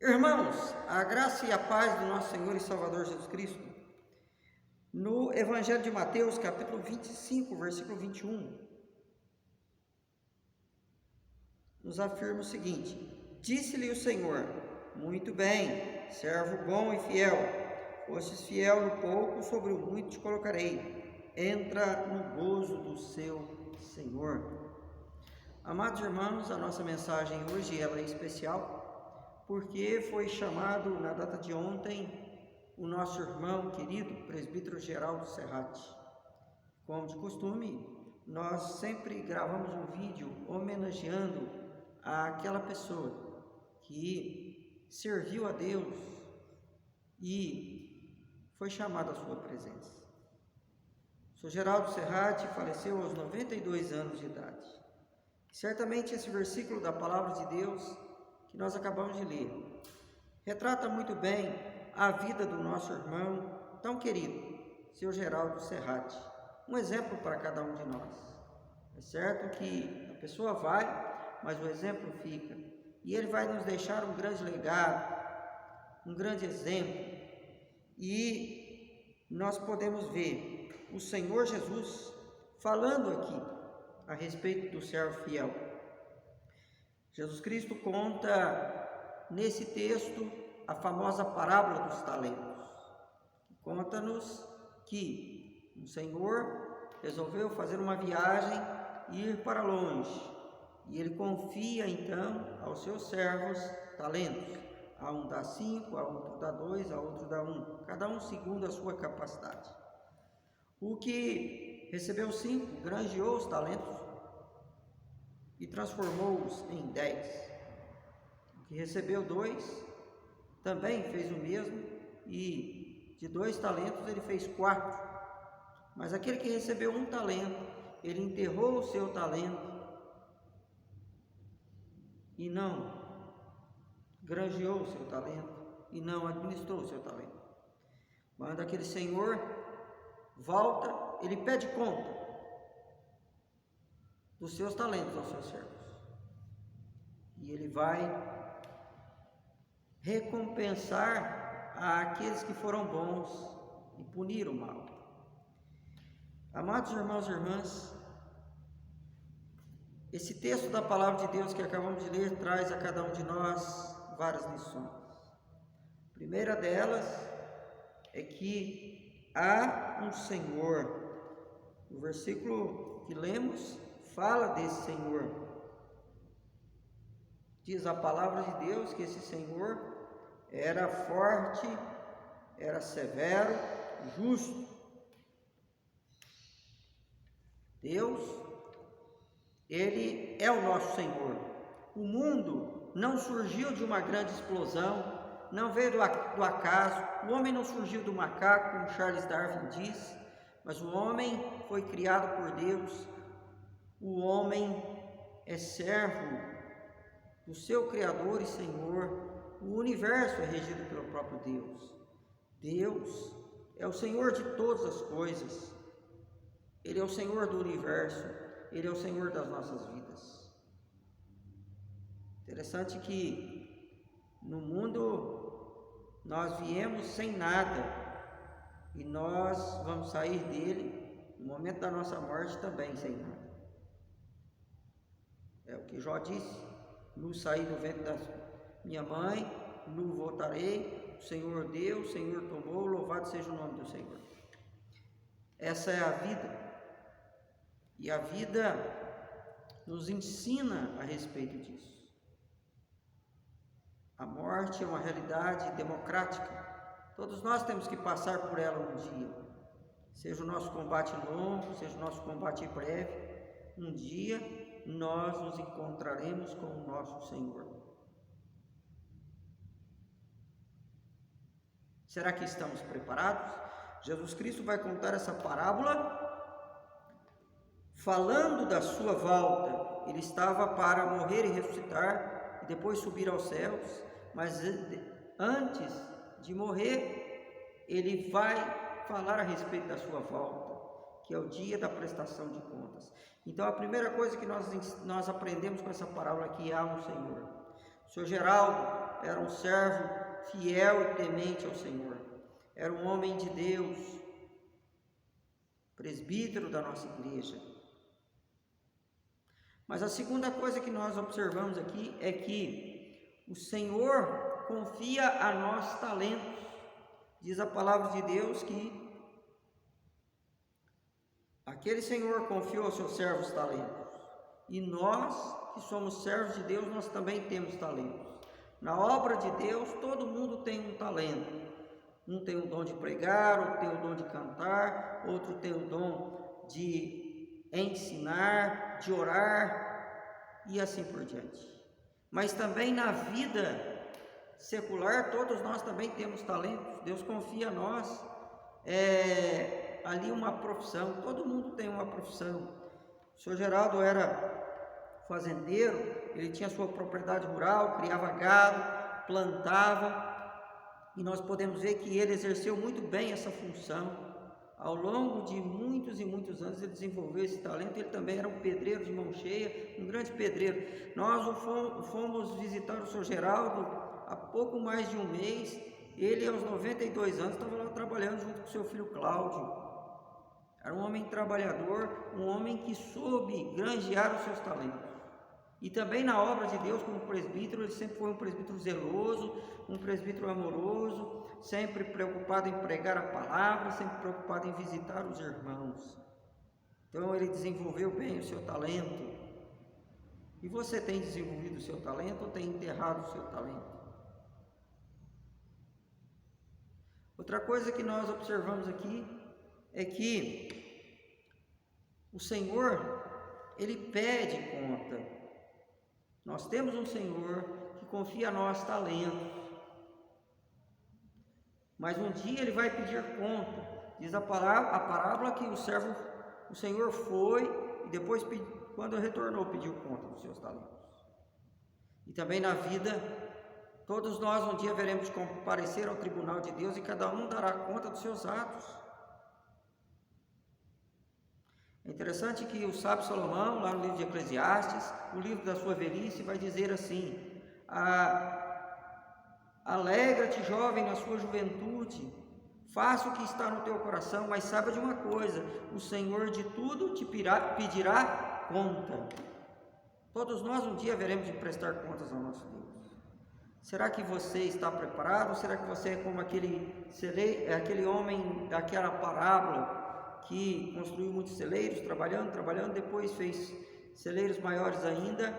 Irmãos, a graça e a paz do nosso Senhor e Salvador Jesus Cristo, no Evangelho de Mateus, capítulo 25, versículo 21, nos afirma o seguinte: Disse-lhe o Senhor: Muito bem, servo bom e fiel, fostes fiel no pouco, sobre o muito te colocarei, entra no gozo do seu Senhor. Amados irmãos, a nossa mensagem hoje ela é especial, porque foi chamado na data de ontem o nosso irmão querido, presbítero Geraldo Serrati. Como de costume, nós sempre gravamos um vídeo homenageando aquela pessoa que serviu a Deus e foi chamado à sua presença. O Sr. Geraldo Serrati faleceu aos 92 anos de idade. Certamente esse versículo da palavra de Deus que nós acabamos de ler retrata muito bem a vida do nosso irmão tão querido, seu Geraldo Serrati, um exemplo para cada um de nós. É certo que a pessoa vai, mas o exemplo fica, e ele vai nos deixar um grande legado, um grande exemplo, e nós podemos ver o Senhor Jesus falando aqui a respeito do servo fiel. Jesus Cristo conta nesse texto a famosa parábola dos talentos. Conta-nos que o Senhor resolveu fazer uma viagem e ir para longe. E ele confia então aos seus servos talentos. A um dá 5, a outro dá 2, a outro dá 1. Cada um segundo a sua capacidade. O que recebeu 5 granjeou os talentos e transformou-os em 10. O que recebeu 2 também fez o mesmo, e de 2 talentos ele fez 4. Mas aquele que recebeu 1 talento, ele enterrou o seu talento e não granjeou o seu talento e não administrou o seu talento. Quando aquele senhor volta, ele pede conta dos seus talentos aos seus servos. E ele vai recompensar aqueles que foram bons e punir o mal. Amados irmãos e irmãs, esse texto da palavra de Deus que acabamos de ler traz a cada um de nós várias lições. A primeira delas é que há um Senhor. O versículo que lemos fala desse Senhor. Diz a palavra de Deus que esse Senhor era forte, era severo, justo. Deus, Ele é o nosso Senhor. O mundo não surgiu de uma grande explosão, não veio do acaso. O homem não surgiu do macaco, como Charles Darwin diz, mas o homem foi criado por Deus. O homem é servo do seu Criador e Senhor. O universo é regido pelo próprio Deus. Deus é o Senhor de todas as coisas. Ele é o Senhor do universo. Ele é o Senhor das nossas vidas. Interessante que no mundo nós viemos sem nada e nós vamos sair dele no momento da nossa morte também sem nada. É o que Jó disse: nu saí do ventre da minha mãe, nu voltarei, o Senhor deu, o Senhor tomou, louvado seja o nome do Senhor. Essa é a vida, e a vida nos ensina a respeito disso. A morte é uma realidade democrática, todos nós temos que passar por ela um dia, seja o nosso combate longo, seja o nosso combate breve, um dia nós nos encontraremos com o nosso Senhor. Será que estamos preparados? Jesus Cristo vai contar essa parábola falando da sua volta. Ele estava para morrer e ressuscitar e depois subir aos céus, mas antes de morrer, ele vai falar a respeito da sua volta, que é o dia da prestação de contas. Então a primeira coisa que nós aprendemos com essa parábola aqui é há um Senhor. O Senhor Geraldo, era um servo fiel e temente ao Senhor. Era um homem de Deus, presbítero da nossa igreja. Mas a segunda coisa que nós observamos aqui é que o Senhor confia a nós talentos. Diz a palavra de Deus que aquele Senhor confiou aos seus servos talentos. E nós, que somos servos de Deus, nós também temos talentos. Na obra de Deus, todo mundo tem um talento. Um tem o dom de pregar, outro tem o dom de cantar, outro tem o dom de ensinar, de orar e assim por diante. Mas também na vida secular, todos nós também temos talentos. Deus confia a nós ali uma profissão. Todo mundo tem uma profissão. O senhor Geraldo era fazendeiro, ele tinha sua propriedade rural, criava gado, plantava, e nós podemos ver que ele exerceu muito bem essa função. Ao longo de muitos e muitos anos ele desenvolveu esse talento. Ele também era um pedreiro de mão cheia, um grande pedreiro. Nós fomos visitar o senhor Geraldo há pouco mais de um mês. Ele, aos 92 anos, estava lá trabalhando junto com seu filho Cláudio. Era um homem trabalhador, um homem que soube granjear os seus talentos. E também na obra de Deus, como presbítero, ele sempre foi um presbítero zeloso, um presbítero amoroso, sempre preocupado em pregar a palavra, sempre preocupado em visitar os irmãos. Então ele desenvolveu bem o seu talento. E você tem desenvolvido o seu talento ou tem enterrado o seu talento? Outra coisa que nós observamos aqui é que o Senhor, ele pede conta. Nós temos um Senhor que confia a nós talentos, mas um dia ele vai pedir conta. Diz a parábola que o Senhor foi e depois, quando retornou, pediu conta dos seus talentos. E também na vida, todos nós um dia veremos comparecer ao tribunal de Deus e cada um dará conta dos seus atos. É interessante que o sábio Salomão, lá no livro de Eclesiastes, o livro da sua velhice, vai dizer assim: alegra-te, jovem, na sua juventude, faça o que está no teu coração, mas saiba de uma coisa: o Senhor de tudo te pedirá conta. Todos nós um dia veremos de prestar contas ao nosso Deus. Será que você está preparado? Ou será que você é como aquele homem daquela parábola que construiu muitos celeiros, trabalhando, depois fez celeiros maiores ainda,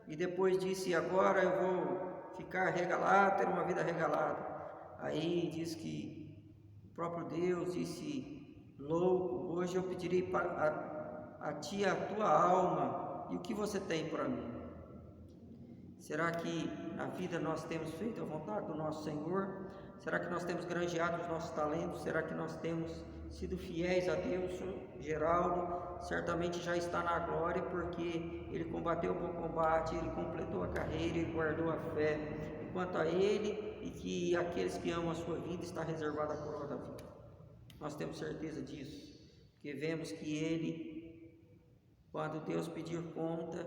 e depois disse: agora eu vou ficar regalado, ter uma vida regalada. Aí diz que o próprio Deus disse: louco, hoje eu pedirei a ti a tua alma, e o que você tem para mim? Será que na vida nós temos feito a vontade do nosso Senhor? Será que nós temos granjeado os nossos talentos? Será que nós temos sido fiéis a Deus? Geraldo certamente já está na glória, porque ele combateu o bom combate, ele completou a carreira, ele guardou a fé. Quanto a ele e que aqueles que amam a sua vida, está reservada a coroa da vida. Nós temos certeza disso, porque vemos que ele, quando Deus pedir conta,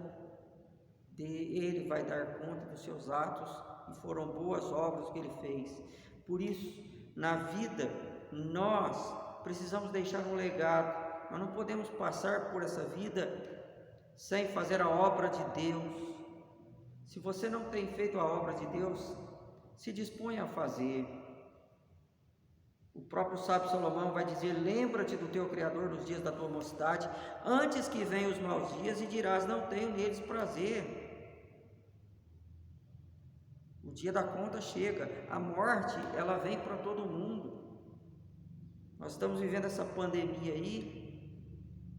ele vai dar conta dos seus atos, e foram boas obras que ele fez. Por isso, na vida, nós precisamos deixar um legado. Nós não podemos passar por essa vida sem fazer a obra de Deus. Se você não tem feito a obra de Deus, se disponha a fazer. O próprio sábio Salomão vai dizer: lembra-te do teu Criador nos dias da tua mocidade, antes que venham os maus dias, e dirás: não tenho neles prazer. O dia da conta chega, a morte, ela vem para todo mundo. Nós estamos vivendo essa pandemia aí.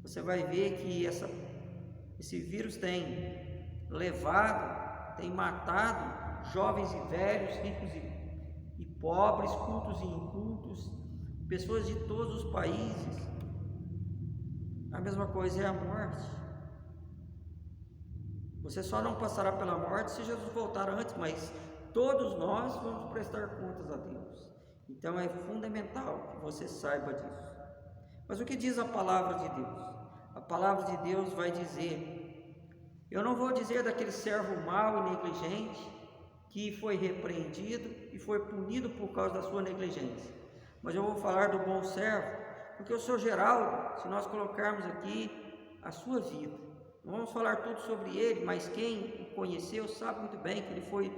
Você vai ver que esse vírus tem levado, tem matado jovens e velhos, ricos e pobres, cultos e incultos, pessoas de todos os países. A mesma coisa é a morte. Você só não passará pela morte se Jesus voltar antes, mas todos nós vamos prestar contas a Deus. Então é fundamental que você saiba disso. Mas o que diz a palavra de Deus? A palavra de Deus vai dizer: eu não vou dizer daquele servo mau e negligente que foi repreendido e foi punido por causa da sua negligência. Mas eu vou falar do bom servo, porque o Sr. Geraldo, se nós colocarmos aqui a sua vida, não vamos falar tudo sobre ele, mas quem o conheceu sabe muito bem que ele foi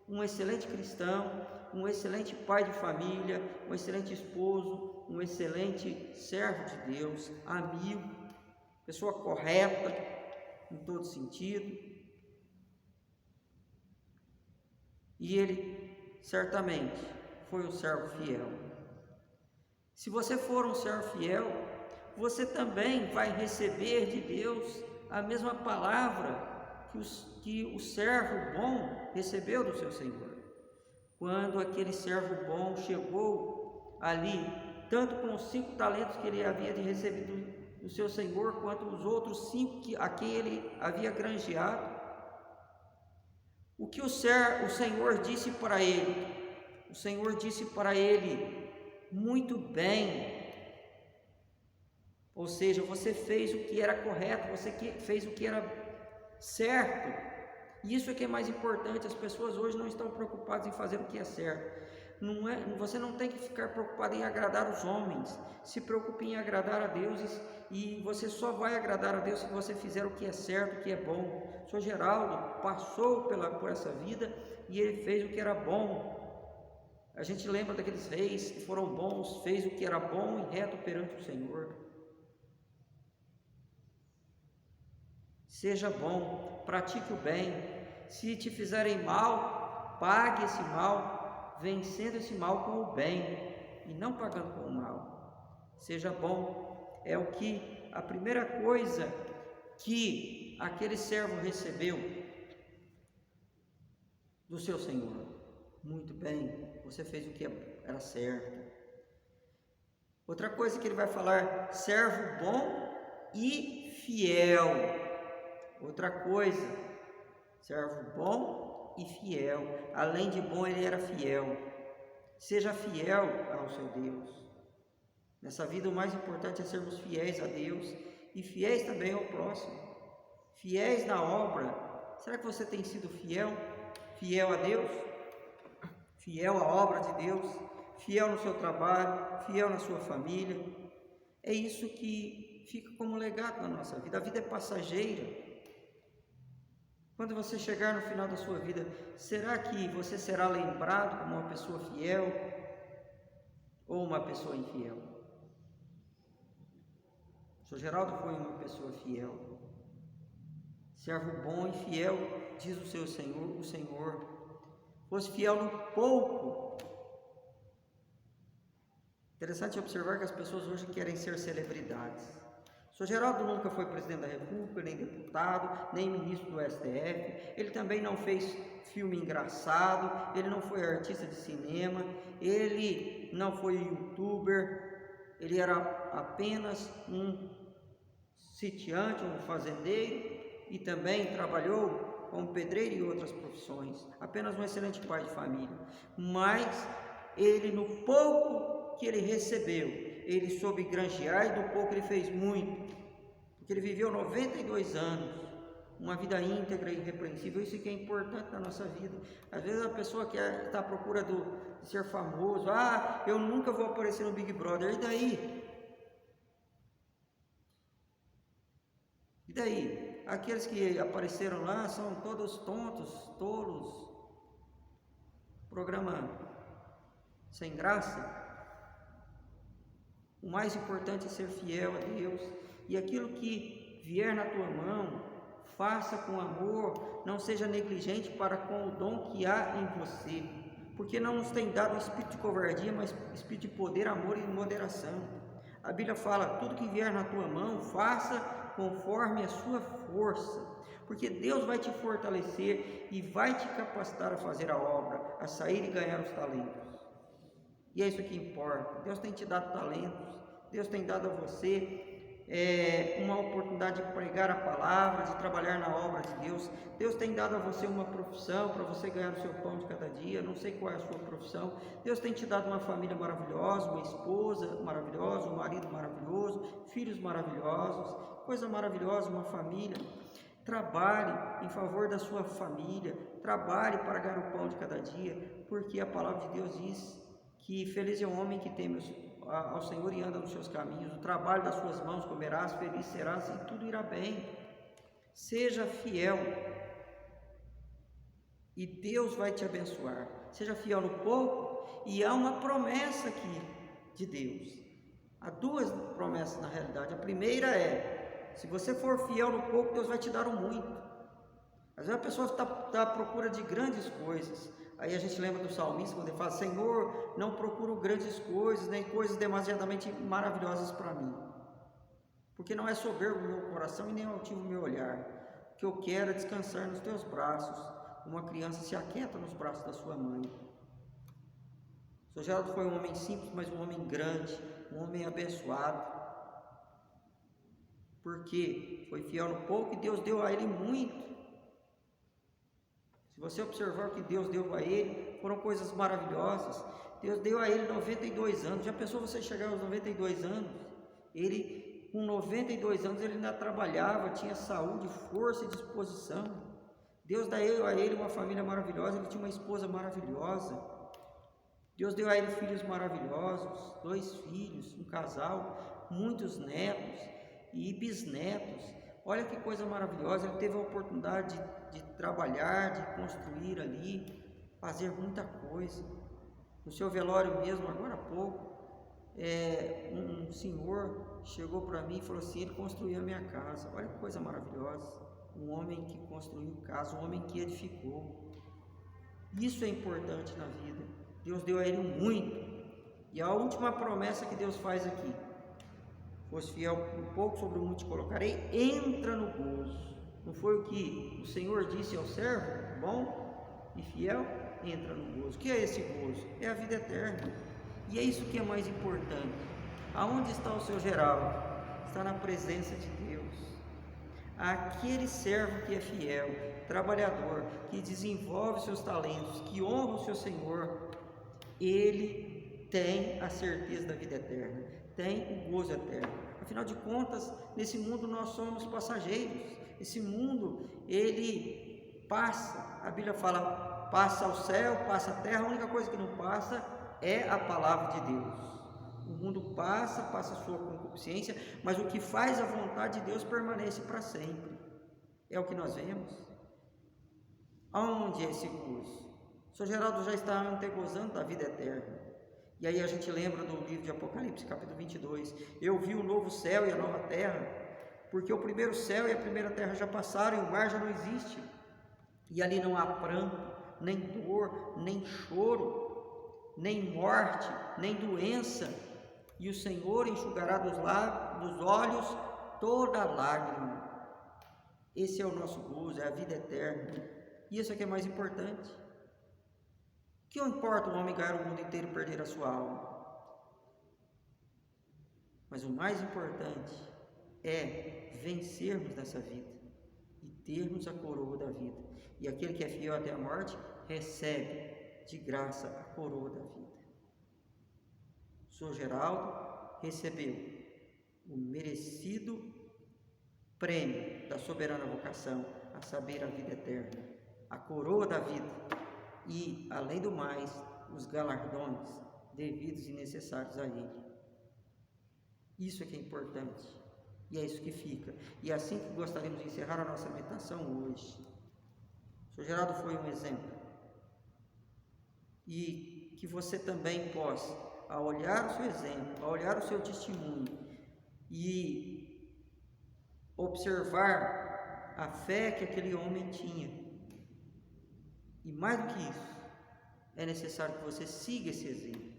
um excelente cristão, um excelente pai de família, um excelente esposo, um excelente servo de Deus, amigo, pessoa correta em todo sentido. E ele certamente foi um servo fiel. Se você for um servo fiel, você também vai receber de Deus a mesma palavra que o servo bom recebeu do seu Senhor. Quando aquele servo bom chegou ali, tanto com os 5 talentos que ele havia de recebido do seu Senhor, quanto os outros 5 a quem ele havia granjeado, o que o Senhor disse para ele? O Senhor disse para ele: muito bem. Ou seja, você fez o que era correto, você fez o que era certo. Isso é que é mais importante. As pessoas hoje não estão preocupadas em fazer o que é certo. Você não tem que ficar preocupado em agradar os homens. Se preocupe em agradar a Deus, e você só vai agradar a Deus se você fizer o que é certo, o que é bom. O Sr. Geraldo passou por essa vida e ele fez o que era bom. A gente lembra daqueles reis que foram bons, fez o que era bom e reto perante o Senhor. Seja bom, pratique o bem. Se te fizerem mal, pague esse mal, vencendo esse mal com o bem e não pagando com o mal. Seja bom. É a primeira coisa que aquele servo recebeu do seu Senhor. Muito bem, você fez o que era certo. Outra coisa que ele vai falar: servo bom e fiel. Outra coisa, servo bom e fiel. Além de bom, ele era fiel. Seja fiel ao seu Deus. Nessa vida, o mais importante é sermos fiéis a Deus e fiéis também ao próximo. Fiéis na obra. Será que você tem sido fiel? Fiel a Deus? Fiel à obra de Deus? Fiel no seu trabalho? Fiel na sua família? É isso que fica como legado na nossa vida. A vida é passageira. Quando você chegar no final da sua vida, será que você será lembrado como uma pessoa fiel ou uma pessoa infiel? O Sr. Geraldo foi uma pessoa fiel. Servo bom e fiel, diz o Senhor. Fosse fiel no pouco. Interessante observar que as pessoas hoje querem ser celebridades. O Sr. Geraldo nunca foi presidente da República, nem deputado, nem ministro do STF. Ele também não fez filme engraçado, ele não foi artista de cinema, ele não foi youtuber, ele era apenas um sitiante, um fazendeiro, e também trabalhou como pedreiro e outras profissões. Apenas um excelente pai de família. Mas ele, no pouco que ele recebeu, ele soube granjear, e do pouco ele fez muito, porque ele viveu 92 anos, uma vida íntegra e irrepreensível. Isso que é importante na nossa vida. Às vezes a pessoa está à procura de ser famoso. Eu nunca vou aparecer no Big Brother. E daí? E daí? Aqueles que apareceram lá são todos tontos, tolos, programa sem graça. O mais importante é ser fiel a Deus, e aquilo que vier na tua mão, faça com amor, não seja negligente para com o dom que há em você, porque não nos tem dado o espírito de covardia, mas espírito de poder, amor e moderação. A Bíblia fala: tudo que vier na tua mão, faça conforme a sua força, porque Deus vai te fortalecer e vai te capacitar a fazer a obra, a sair e ganhar os talentos. E é isso que importa. Deus tem te dado talentos, Deus tem dado a você uma oportunidade de pregar a palavra, de trabalhar na obra de Deus. Deus tem dado a você uma profissão para você ganhar o seu pão de cada dia. Não sei qual é a sua profissão. Deus tem te dado uma família maravilhosa, uma esposa maravilhosa, um marido maravilhoso, filhos maravilhosos, coisa maravilhosa, uma família. Trabalhe em favor da sua família, trabalhe para ganhar o pão de cada dia, porque a palavra de Deus diz que feliz é o homem que teme ao Senhor e anda nos seus caminhos. O trabalho das suas mãos comerás, feliz serás e tudo irá bem. Seja fiel e Deus vai te abençoar. Seja fiel no pouco, e há uma promessa aqui de Deus. Há duas promessas na realidade. A primeira é: se você for fiel no pouco, Deus vai te dar o muito. Às vezes a pessoa está à procura de grandes coisas. Aí a gente lembra do salmista quando ele fala: Senhor, não procuro grandes coisas, nem coisas demasiadamente maravilhosas para mim, porque não é soberbo o meu coração e nem altivo o meu olhar. O que eu quero é descansar nos teus braços. Uma criança se aquieta nos braços da sua mãe. O Sr. Geraldo foi um homem simples, mas um homem grande, um homem abençoado, porque foi fiel no pouco e Deus deu a ele muito. Se você observar o que Deus deu a ele, foram coisas maravilhosas. Deus deu a ele 92 anos. Já pensou você chegar aos 92 anos? Ele, com 92 anos, ele ainda trabalhava, tinha saúde, força e disposição. Deus deu a ele uma família maravilhosa, ele tinha uma esposa maravilhosa. Deus deu a ele filhos maravilhosos, 2 filhos, um casal, muitos netos e bisnetos. Olha que coisa maravilhosa, ele teve a oportunidade de trabalhar, de construir ali, fazer muita coisa. No seu velório mesmo, agora há pouco, um senhor chegou para mim e falou assim: ele construiu a minha casa. Olha que coisa maravilhosa. Um homem que construiu casa, um homem que edificou. Isso é importante na vida. Deus deu a ele muito. E a última promessa que Deus faz aqui: fosse fiel um pouco, sobre o muito te colocarei, entra no gozo. Não foi o que o Senhor disse ao servo bom e fiel? Entra no gozo. O que é esse gozo? É a vida eterna. E é isso que é mais importante. Aonde está o seu Geraldo? Está na presença de Deus. Aquele servo que é fiel, trabalhador, que desenvolve seus talentos, que honra o seu Senhor, ele tem a certeza da vida eterna, tem o gozo eterno. Afinal de contas, nesse mundo nós somos passageiros. Esse mundo, ele passa. A Bíblia fala: passa o céu, passa a terra. A única coisa que não passa é a palavra de Deus. O mundo passa a sua concupiscência, mas o que faz a vontade de Deus permanece para sempre. É o que nós vemos. Aonde é esse gozo? O Sr. Geraldo já está antegozando da vida eterna. E aí a gente lembra do livro de Apocalipse, capítulo 22. Eu vi o novo céu e a nova terra, porque o primeiro céu e a primeira terra já passaram e o mar já não existe. E ali não há pranto, nem dor, nem choro, nem morte, nem doença. E o Senhor enxugará dos olhos toda lágrima. Esse é o nosso gozo, é a vida eterna. E isso é que é mais importante. O que importa o homem ganhar o mundo inteiro e perder a sua alma? Mas o mais importante é vencermos nessa vida e termos a coroa da vida. E aquele que é fiel até a morte recebe de graça a coroa da vida. O Sr. Geraldo recebeu o merecido prêmio da soberana vocação, a saber, a vida eterna, a coroa da vida e, além do mais, os galardões devidos e necessários a ele. Isso é que é importante e é isso que fica. E é assim que gostaríamos de encerrar a nossa meditação hoje. O Sr. Geraldo foi um exemplo, e que você também possa, a olhar o seu exemplo, a olhar o seu testemunho e observar a fé que aquele homem tinha. E mais do que isso, é necessário que você siga esse exemplo.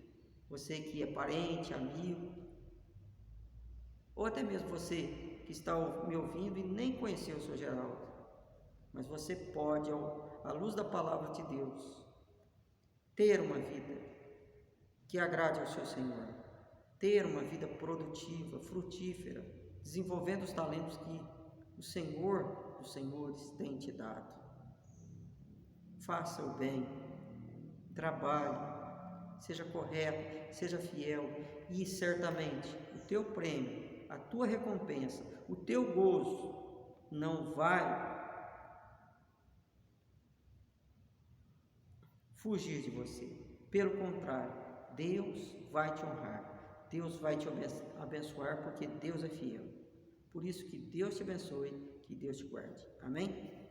Você que é parente, amigo, ou até mesmo você que está me ouvindo e nem conheceu o Sr. Geraldo, mas você pode, à luz da palavra de Deus, ter uma vida que agrade ao seu Senhor, ter uma vida produtiva, frutífera, desenvolvendo os talentos que o Senhor dos Senhores tem te dado. Faça o bem, trabalhe, seja correto, seja fiel, e certamente o teu prêmio, a tua recompensa, o teu gozo não vai fugir de você. Pelo contrário, Deus vai te honrar, Deus vai te abençoar, porque Deus é fiel. Por isso que Deus te abençoe, que Deus te guarde. Amém?